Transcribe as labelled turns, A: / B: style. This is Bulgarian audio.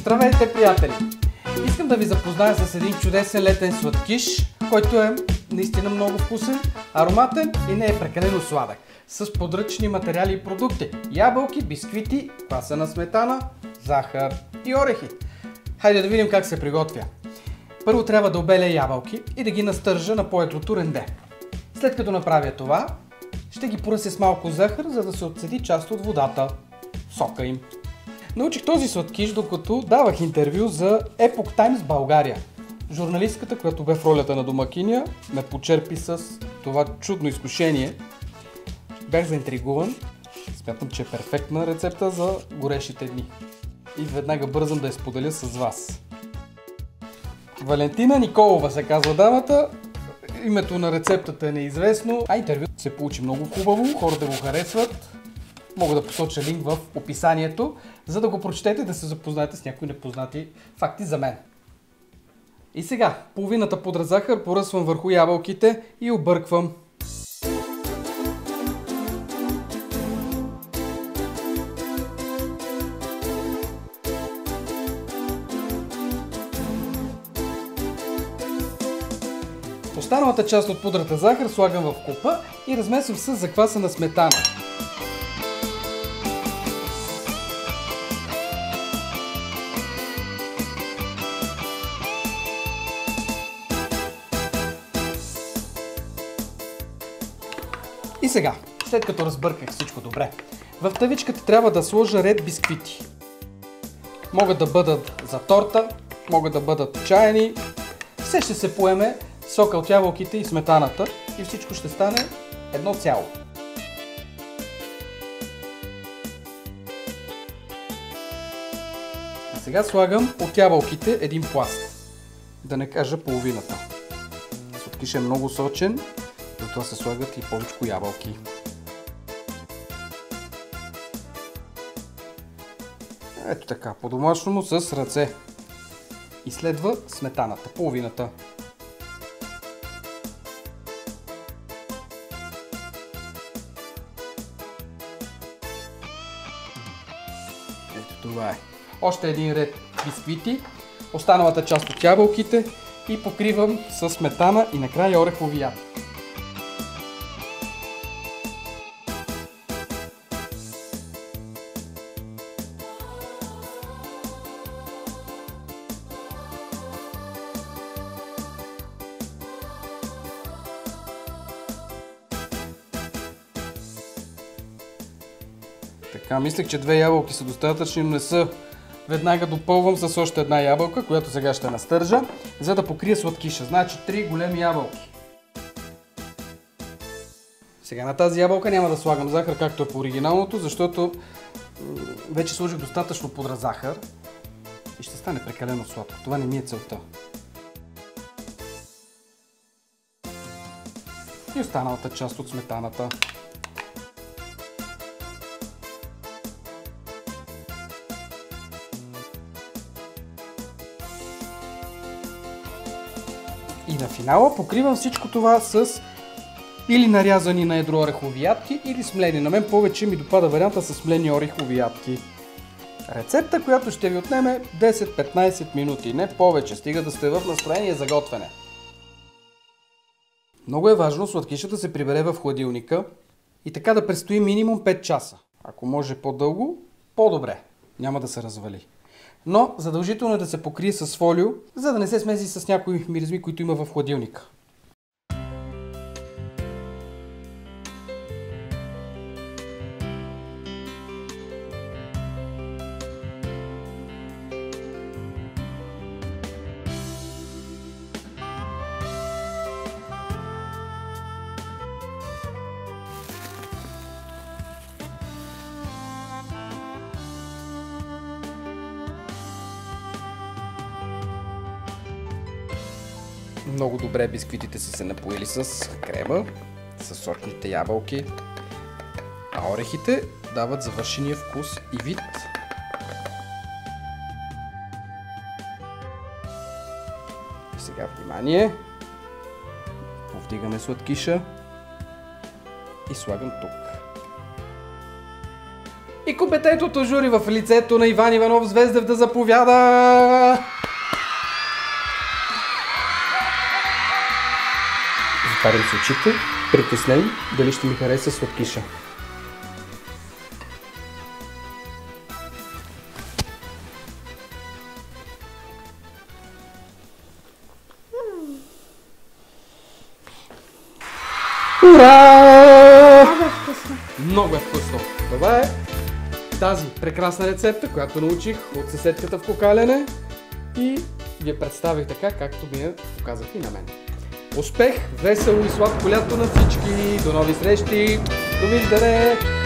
A: Здравейте, приятели! Искам да ви запозная с един чудесен летен сладкиш, който е наистина много вкусен, ароматен и не е прекалено сладък. С подръчни материали и продукти. Ябълки, бисквити, квасена сметана, захар и орехи. Хайде да видим как се приготвя. Първо трябва да обеля ябълки и да ги настържа на по-едрото ренде. След като направя това, ще ги поръся с малко захар, за да се отцеди част от водата, сока им. Научих този сладкиш, докато давах интервю за Epoch Times България. Журналистката, която бе в ролята на домакиня, ме почерпи с това чудно изкушение. Бях заинтригуван. Смятам, че е перфектна рецепта за горещите дни. И веднага бързам да я споделя с вас. Валентина Николова се казва дамата. Името на рецептата е неизвестно, а интервюто се получи много хубаво, хората го харесват. Мога да посоча линк в описанието, за да го прочетете и да се запознаете с някои непознати факти за мен. И сега, половината пудра захар поръсвам върху ябълките и обърквам. Останалата част от пудрата захар слагам в купа и размесвам с заквасена сметана. И сега, след като разбърках всичко добре, в тавичката трябва да сложа ред бисквити. Могат да бъдат за торта, могат да бъдат чаяни. Все ще се поеме сока от ябълките и сметаната и всичко ще стане едно цяло. А сега слагам от ябълките един пласт, да не кажа половината. Сладкиш е много сочен, затова се слагат и повечко ябълки. Ето така, по-домашному с ръце. И следва сметаната, половината. Ето това е. Още един ред бисквити, останалата част от ябълките и покривам с сметана и накрая орехови ябълки. Така, мислех, че 2 ябълки са достатъчни, но не са. Веднага допълвам с още една ябълка, която сега ще настържа, за да покрия сладкиша. Значи 3 големи ябълки. Сега на тази ябълка няма да слагам захар, както е по оригиналното, защото вече сложих достатъчно пудра захар и ще стане прекалено сладко. Това не ми е целта. И останалата част от сметаната. И на финала покривам всичко това с или нарязани на едро орехови ядки, или смлени. На мен повече ми допада варианта с смлени орехови ядки. Рецепта, която ще ви отнеме 10-15 минути, не повече, стига да сте в настроение за готвене. Много е важно сладкишът да се прибере в хладилника и така да престои минимум 5 часа. Ако може по-дълго, по-добре, няма да се развали. Но задължително е да се покрие с фолио, за да не се смеси с някои миризми, които има в хладилника. Много добре бисквитите са се напоили с крема, с сочните ябълки, а орехите дават завършения вкус и вид. И сега внимание, повдигаме сладкиша и слагам тук. И компетентното жури в лицето на Иван Иванов Звездев да заповяда. Затварям си очите, притеснен дали ще ми хареса сладкиша. Ура!
B: Много е вкусно.
A: Много е вкусно. Това е тази прекрасна рецепта, която научих от съседката в Кокаляне и ви я представих така, както ми я показах и на мен. Успех, весело и сладко лято на всички! До нови срещи! Довиждане!